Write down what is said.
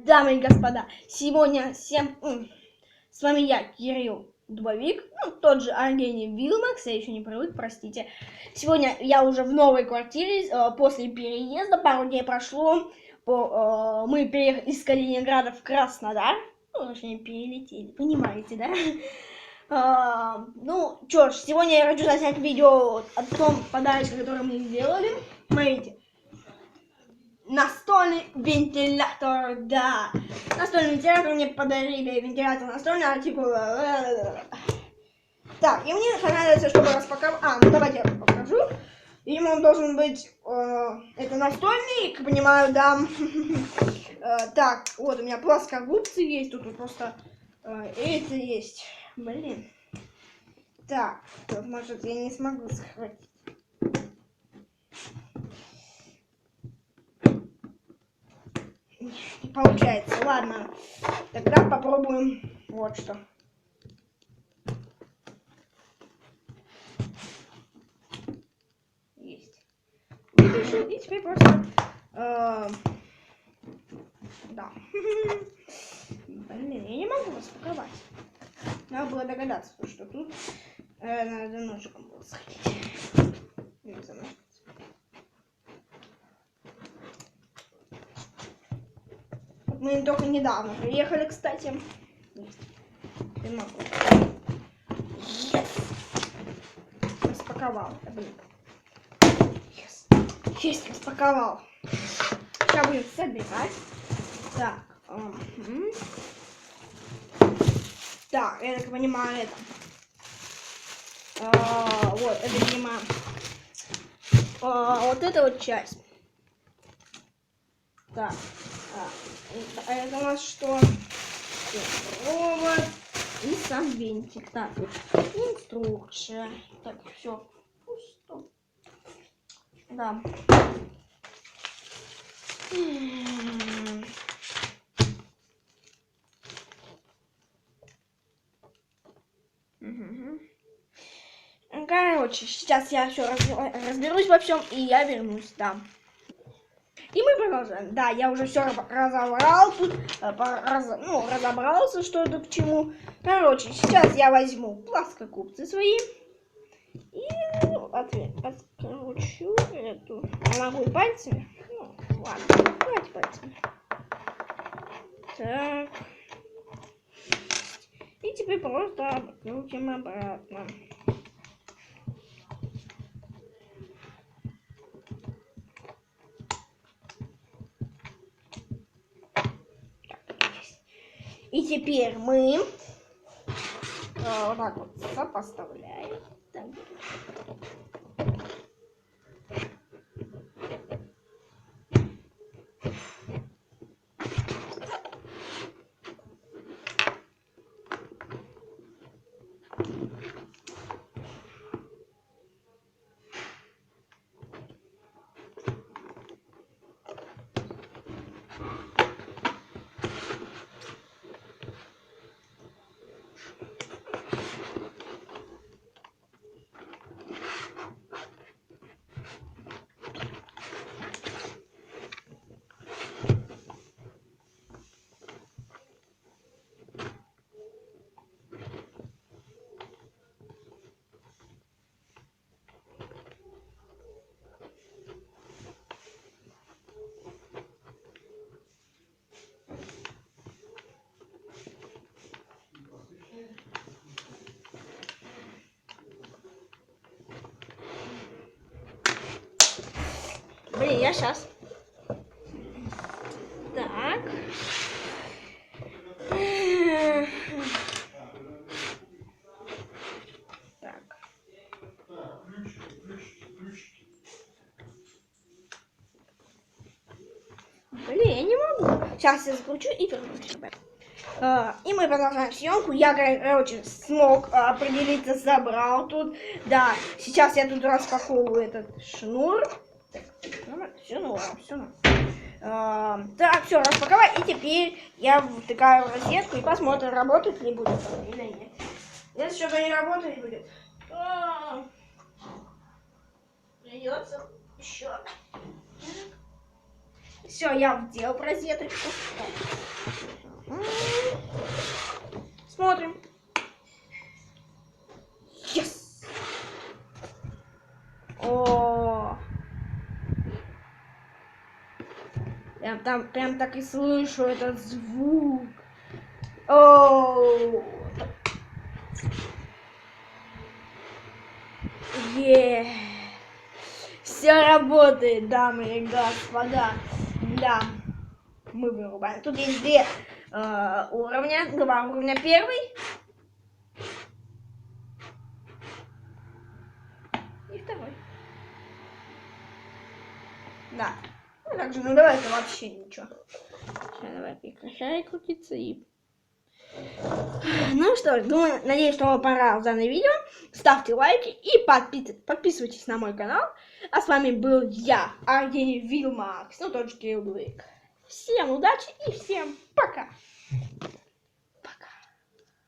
дамы и господа, сегодня с вами я, Кирилл Дубовик, тот же Аргений Вилмакс, я еще не привык, простите. Сегодня я уже в новой квартире, после переезда, пару дней прошло, мы переехали из Калининграда в Краснодар, точнее перелетели, понимаете, да? Ну, что ж, сегодня я хочу заснять видео о том подарочке, который мы сделали. Смотрите. Настольный вентилятор, да. Настольный вентилятор мне подарили, вентилятор настольный, артикул. Так, и мне понадобится, чтобы распаковать. Ну давайте я покажу. Видимо, он должен быть, это настольный, как понимаю, да. Так, вот у меня плоскогубцы есть, тут просто это есть. Блин. Так, вот, может, я не смогу схватить. Не получается. Ладно, тогда попробуем вот что. Есть. Вытащил, и теперь просто... Да. Блин, я не могу распаковать. Надо было догадаться, что тут надо ножиком было сходить. Мы только недавно приехали, кстати. Ты могу. Распаковал. Есть, распаковал. Сейчас будем собирать. Так. Так, я так понимаю, это. Вот, это, видимо, вот эта вот часть. Так. А это у нас что? Провод и сам винтик. Так, инструкция. Так, все. Пусто. Да. Короче, сейчас я все разберусь во всем, и я вернусь, да. И мы продолжаем. Да, я уже все разобрал тут, разобрался, что это к чему. Короче, сейчас я возьму плоскогубцы свои и откручу эту. Я могу и пальцами. Ну, ладно, давайте пальцами. Так. И теперь просто открутим обратно. И теперь мы вот так вот сопоставляем. Так. Блин, я сейчас. Так. Так. Блин, я не могу. Сейчас я закручу и вернусь. И мы продолжаем съемку. Я, короче, смог определиться, собрал тут. Да, сейчас я тут распаковываю этот шнур. Все норм, все норм. Так, все, распаковать. И теперь я втыкаю в розетку и посмотрим, работает ли будет или нет. Если что-то не работает будет, то придется еще. Все, я вдел в розеточку. там прям так и слышу этот звук. Оу. Все работает, дамы и господа. Да, мы вырубаем. Тут есть два уровня. Первый и второй. Да. Ну, так же, давай это вообще ничего. Сейчас давай прекращай крутиться и... Ну что ж, думаю, надеюсь, что вам понравилось данное видео. Ставьте лайки и подписывайтесь на мой канал. А с вами был я, Аргений Вилмакс, ну, тот же Кирилл Блэк. Всем удачи и всем